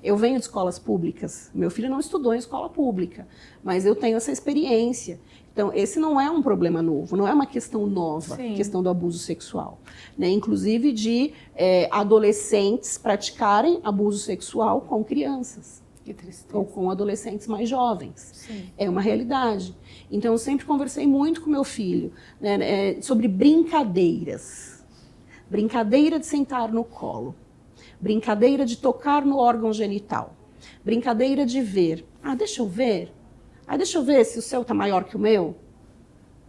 S3: Eu venho de escolas públicas, meu filho não estudou em escola pública, mas eu tenho essa experiência. Então, esse não é um problema novo, não é uma questão nova, sim, questão do abuso sexual. Né? Inclusive de adolescentes praticarem abuso sexual com crianças.
S2: Que tristeza.
S3: Ou com adolescentes mais jovens.
S2: Sim.
S3: É uma realidade. Então, eu sempre conversei muito com meu filho, né, sobre brincadeiras. Brincadeira de sentar no colo. Brincadeira de tocar no órgão genital. Brincadeira de ver. Deixa eu ver. Deixa eu ver se o seu está maior que o meu.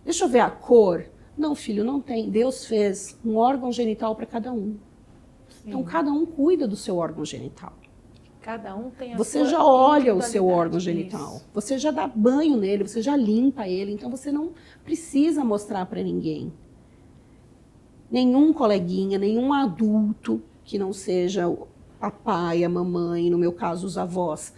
S3: Deixa eu ver a cor. Não, filho, não tem. Deus fez um órgão genital para cada um. Sim. Então, cada um cuida do seu órgão genital.
S2: Cada um tem a
S3: Você
S2: sua
S3: já olha o seu órgão
S2: isso,
S3: genital. Você já dá banho nele, você já limpa ele. Então, você não precisa mostrar para ninguém. Nenhum coleguinha, nenhum adulto que não seja o papai, a mamãe, no meu caso os avós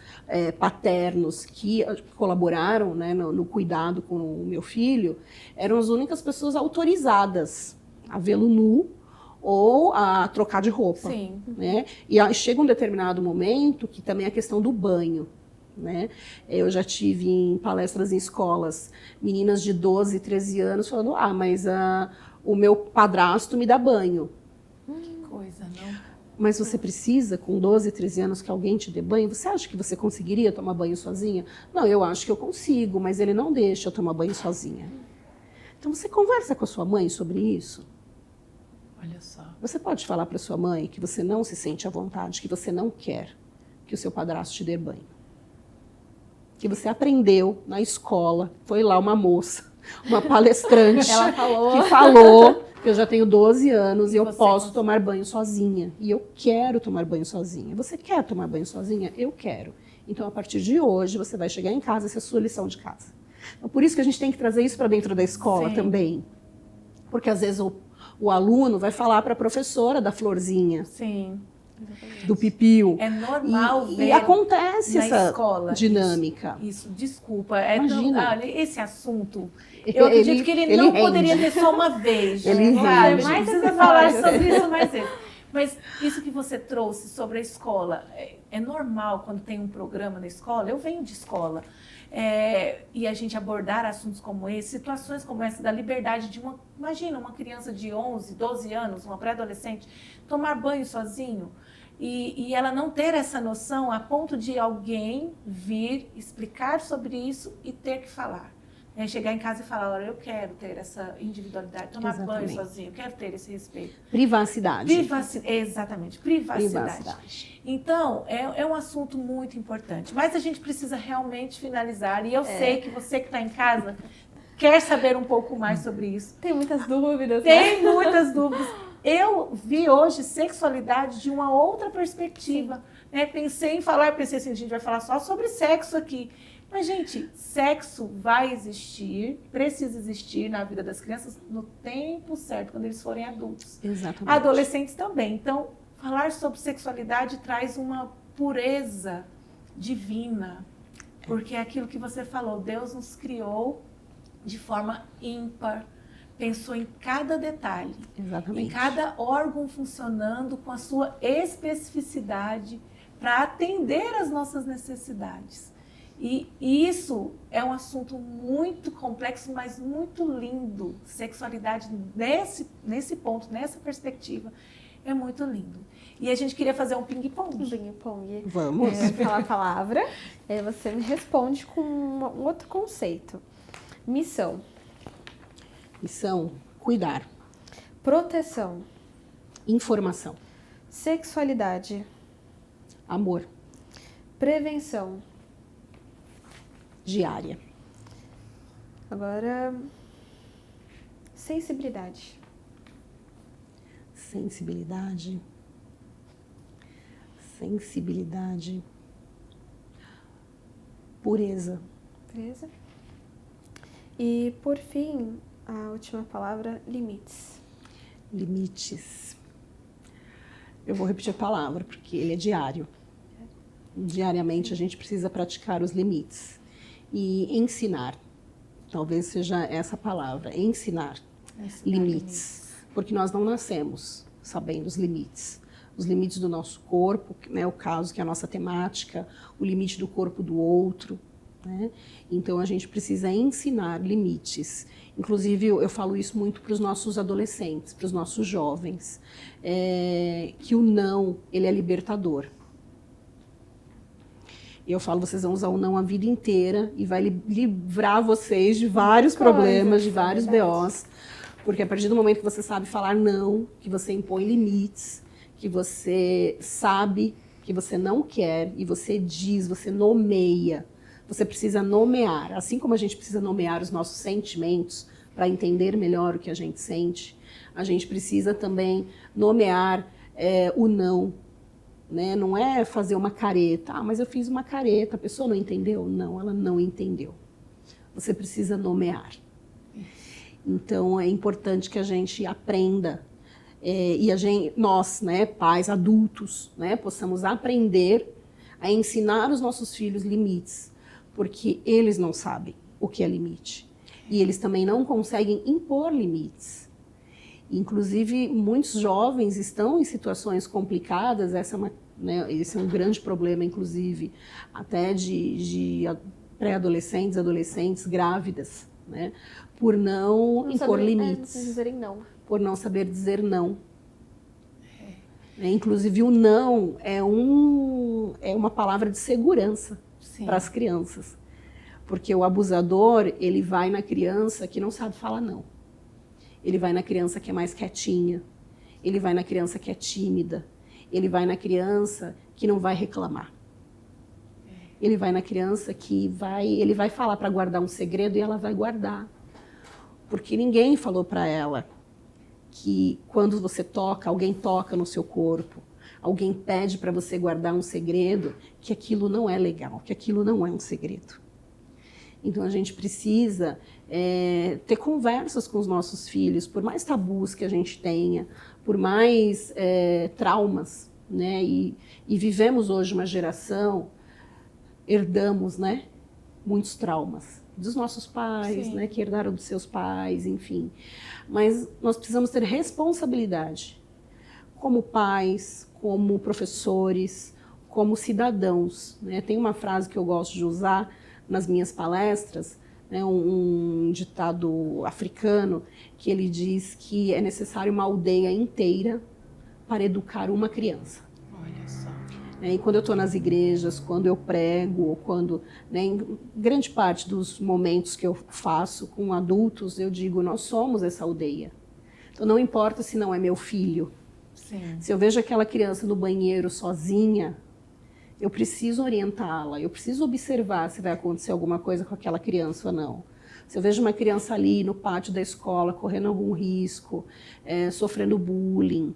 S3: paternos que colaboraram, né, no cuidado com o meu filho, eram as únicas pessoas autorizadas a vê-lo nu ou a trocar de roupa.
S2: Sim.
S3: Né? E aí chega um determinado momento que também é a questão do banho. Né? Eu já tive em palestras em escolas meninas de 12, 13 anos falando, mas o meu padrasto me dá banho.
S2: Que coisa, não?
S3: Mas você precisa, com 12, 13 anos, que alguém te dê banho? Você acha que você conseguiria tomar banho sozinha? Não, eu acho que eu consigo, mas ele não deixa eu tomar banho sozinha. Então você conversa com a sua mãe sobre isso?
S2: Olha só.
S3: Você pode falar para sua mãe que você não se sente à vontade, que você não quer que o seu padrasto te dê banho. Que você aprendeu na escola, foi lá uma moça, uma palestrante
S1: Ela falou.
S3: que falou que eu já tenho 12 anos e eu
S2: você
S3: posso tomar banho sozinha. E eu quero tomar banho sozinha. Você quer tomar banho sozinha? Eu quero. Então, a partir de hoje, você vai chegar em casa, essa é a sua lição de casa. Então, por isso que a gente tem que trazer isso para dentro da escola, sim, também. Porque, às vezes, o aluno vai falar para a professora da florzinha.
S2: Sim.
S3: Do pipiu.
S2: É normal ver
S3: e acontece
S2: na
S3: essa
S2: escola,
S3: dinâmica.
S2: Isso, desculpa.
S3: Imagina.
S2: Olha, esse assunto, eu acredito que ele não poderia ter só uma vez.
S3: Ele
S2: sabe? A gente precisa falar sobre isso mais vezes. Mas isso que você trouxe sobre a escola, é normal quando tem um programa na escola, eu venho de escola, e a gente abordar assuntos como esse, situações como essa, da liberdade de imagina, uma criança de 11, 12 anos, uma pré-adolescente, tomar banho sozinho, e ela não ter essa noção a ponto de alguém vir explicar sobre isso e ter que falar. Chegar em casa e falar, olha, eu quero ter essa individualidade, tomar banho sozinho, eu quero ter esse respeito.
S3: Privacidade.
S2: Exatamente, privacidade. Então, é um assunto muito importante. Mas a gente precisa realmente finalizar. E eu sei que você que está em casa quer saber um pouco mais sobre isso.
S1: Tem muitas dúvidas.
S2: Tem muitas dúvidas. Eu vi hoje sexualidade de uma outra perspectiva. Né? Pensei em falar, pensei assim, a gente vai falar só sobre sexo aqui. Mas, gente, sexo vai existir, precisa existir na vida das crianças no tempo certo, quando eles forem adultos.
S3: Exatamente.
S2: Adolescentes também. Então, falar sobre sexualidade traz uma pureza divina. Porque é aquilo que você falou, Deus nos criou de forma ímpar, pensou em cada detalhe,
S3: Exatamente.
S2: em cada órgão funcionando com a sua especificidade para atender às nossas necessidades. E isso é um assunto muito complexo, mas muito lindo. Sexualidade nesse ponto, nessa perspectiva, é muito lindo. E a gente queria fazer um ping-pong.
S1: Um ping-pong.
S3: Vamos.
S1: Eu vou falar a palavra, você me responde com um outro conceito. Missão.
S3: Missão, cuidar.
S1: Proteção.
S3: Informação.
S1: Sexualidade.
S3: Amor.
S1: Prevenção.
S3: Diária.
S1: Agora, sensibilidade.
S3: Sensibilidade. Sensibilidade. Pureza.
S1: Beleza? E, por fim, a última palavra, limites.
S3: Limites. Eu vou repetir a palavra, porque ele é diário. Diariamente a gente precisa praticar os limites. E ensinar. Talvez seja essa palavra, ensinar. Limites. Porque nós não nascemos sabendo os limites. Os limites do nosso corpo, né, o caso que é a nossa temática, o limite do corpo do outro. Né? Então a gente precisa ensinar limites. Inclusive eu falo isso muito para os nossos adolescentes, para os nossos jovens, que o não, ele é libertador. Eu falo, vocês vão usar o não a vida inteira e vai livrar vocês de vários problemas, de vários BOs, porque a partir do momento que você sabe falar não, que você impõe limites, que você sabe que você não quer e você diz, você nomeia. Você precisa nomear, assim como a gente precisa nomear os nossos sentimentos para entender melhor o que a gente sente, a gente precisa também nomear o não, né? Não é fazer uma careta, mas eu fiz uma careta, a pessoa não entendeu? Não, ela não entendeu. Você precisa nomear. Então é importante que a gente aprenda e nós, né, pais, adultos, né, possamos aprender a ensinar os nossos filhos limites. Porque eles não sabem o que é limite. E eles também não conseguem impor limites. Inclusive, muitos jovens estão em situações complicadas, esse é um grande problema, inclusive, até de pré-adolescentes, adolescentes grávidas, né? Por não impor limites.
S1: Dizerem não.
S3: Por não saber dizer não. Inclusive, o não é uma palavra de segurança para as crianças. Porque o abusador, ele vai na criança que não sabe falar não. Ele vai na criança que é mais quietinha. Ele vai na criança que é tímida. Ele vai na criança que não vai reclamar. Ele vai na criança que ele vai falar para guardar um segredo e ela vai guardar. Porque ninguém falou para ela que quando você toca, alguém toca no seu corpo, alguém pede para você guardar um segredo, que aquilo não é legal, que aquilo não é um segredo. Então a gente precisa ter conversas com os nossos filhos, por mais tabus que a gente tenha, por mais traumas, né? E vivemos hoje uma geração, herdamos, né, muitos traumas dos nossos pais, né, que herdaram dos seus pais, enfim. Mas nós precisamos ter responsabilidade como pais, como professores, como cidadãos. Né? Tem uma frase que eu gosto de usar nas minhas palestras, né, um ditado africano, que ele diz que é necessário uma aldeia inteira para educar uma criança.
S2: Olha só.
S3: E quando eu estou nas igrejas, quando eu prego, ou quando, né, em grande parte dos momentos que eu faço com adultos, eu digo, nós somos essa aldeia. Então não importa se não é meu filho.
S2: Sim.
S3: Se eu vejo aquela criança no banheiro sozinha, eu preciso orientá-la, eu preciso observar se vai acontecer alguma coisa com aquela criança ou não. Se eu vejo uma criança ali no pátio da escola correndo algum risco, sofrendo bullying,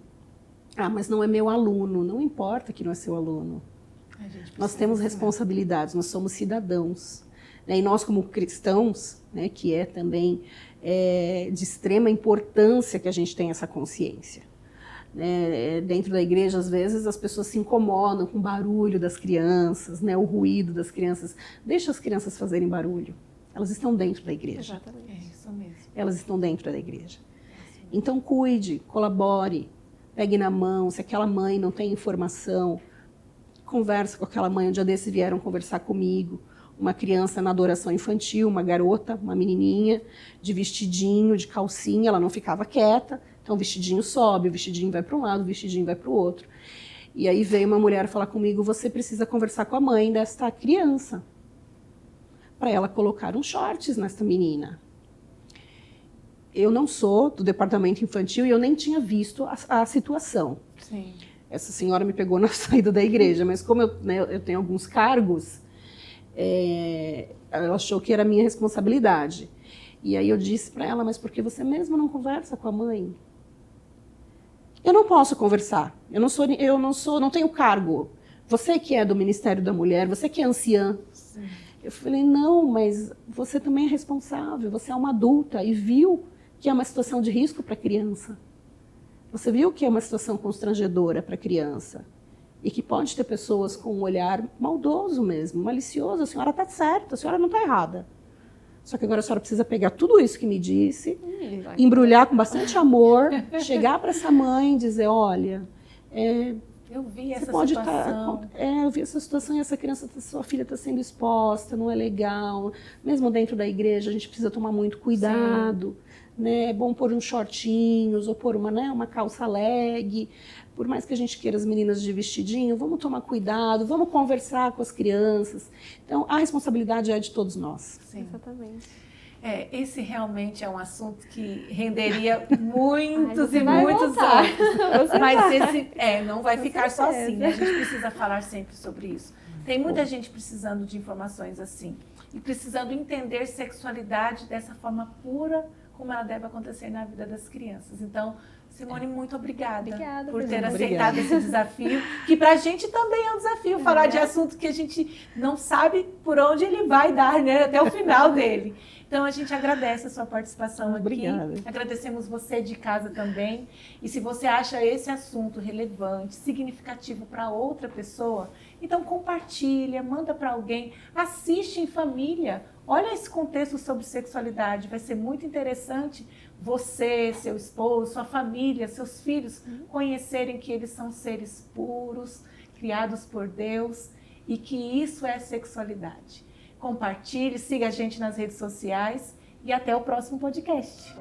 S3: mas não é meu aluno, não importa que não é seu aluno. Nós temos responsabilidades, nós somos cidadãos. Né? E nós como cristãos, né, que é também de extrema importância que a gente tenha essa consciência. Dentro da igreja, às vezes, as pessoas se incomodam com o barulho das crianças, né, o ruído das crianças. Deixa as crianças fazerem barulho. Elas estão dentro da igreja.
S1: Exatamente.
S3: elas estão dentro da igreja. Então cuide, colabore, pegue na mão. Se aquela mãe não tem informação, conversa com aquela mãe. Um dia desses vieram conversar comigo, uma criança na adoração infantil, uma garota, uma menininha, de vestidinho, de calcinha, ela não ficava quieta, então o vestidinho sobe, o vestidinho vai para um lado, o vestidinho vai para o outro. E aí veio uma mulher falar comigo, você precisa conversar com a mãe desta criança, para ela colocar uns shorts nesta menina. Eu não sou do departamento infantil e eu nem tinha visto a situação.
S2: Sim.
S3: Essa senhora me pegou na saída da igreja, mas como eu tenho alguns cargos, ela achou que era minha responsabilidade. E aí eu disse para ela, mas por que você mesmo não conversa com a mãe? Eu não posso conversar, não tenho cargo. Você que é do Ministério da Mulher, você que é anciã. Sim. Eu falei, não, mas você também é responsável, você é uma adulta e viu que é uma situação de risco para a criança. Você viu que é uma situação constrangedora para a criança e que pode ter pessoas com um olhar maldoso mesmo, malicioso. A senhora está certa, a senhora não está errada. Só que agora a senhora precisa pegar tudo isso que me disse, embrulhar com bastante amor, chegar para essa mãe e dizer, olha,
S2: eu vi essa
S3: situação. Eu vi essa situação e essa criança, sua filha está sendo exposta, não é legal. Mesmo dentro da igreja, a gente precisa tomar muito cuidado. Né? É bom pôr uns shortinhos ou pôr uma calça leg. Por mais que a gente queira as meninas de vestidinho, vamos tomar cuidado, vamos conversar com as crianças. Então, a responsabilidade é de todos nós.
S1: Sim. Exatamente.
S2: Esse realmente é um assunto que renderia muitos e muitos anos. Mas esse não vai ficar só assim. A gente precisa falar sempre sobre isso. Tem muita gente precisando de informações assim. E precisando entender sexualidade dessa forma pura como ela deve acontecer na vida das crianças. Então, Simone, muito obrigada por ter aceitado esse desafio, que para a gente também é um desafio, falar de assunto que a gente não sabe por onde ele vai dar, né, até o final dele. Então, a gente agradece a sua participação aqui.
S3: Obrigada.
S2: Agradecemos você de casa também. E se você acha esse assunto relevante, significativo para outra pessoa, então compartilha, manda para alguém, assiste em família. Olha esse contexto sobre sexualidade, vai ser muito interessante você, seu esposo, sua família, seus filhos conhecerem que eles são seres puros, criados por Deus e que isso é sexualidade. Compartilhe, siga a gente nas redes sociais e até o próximo podcast.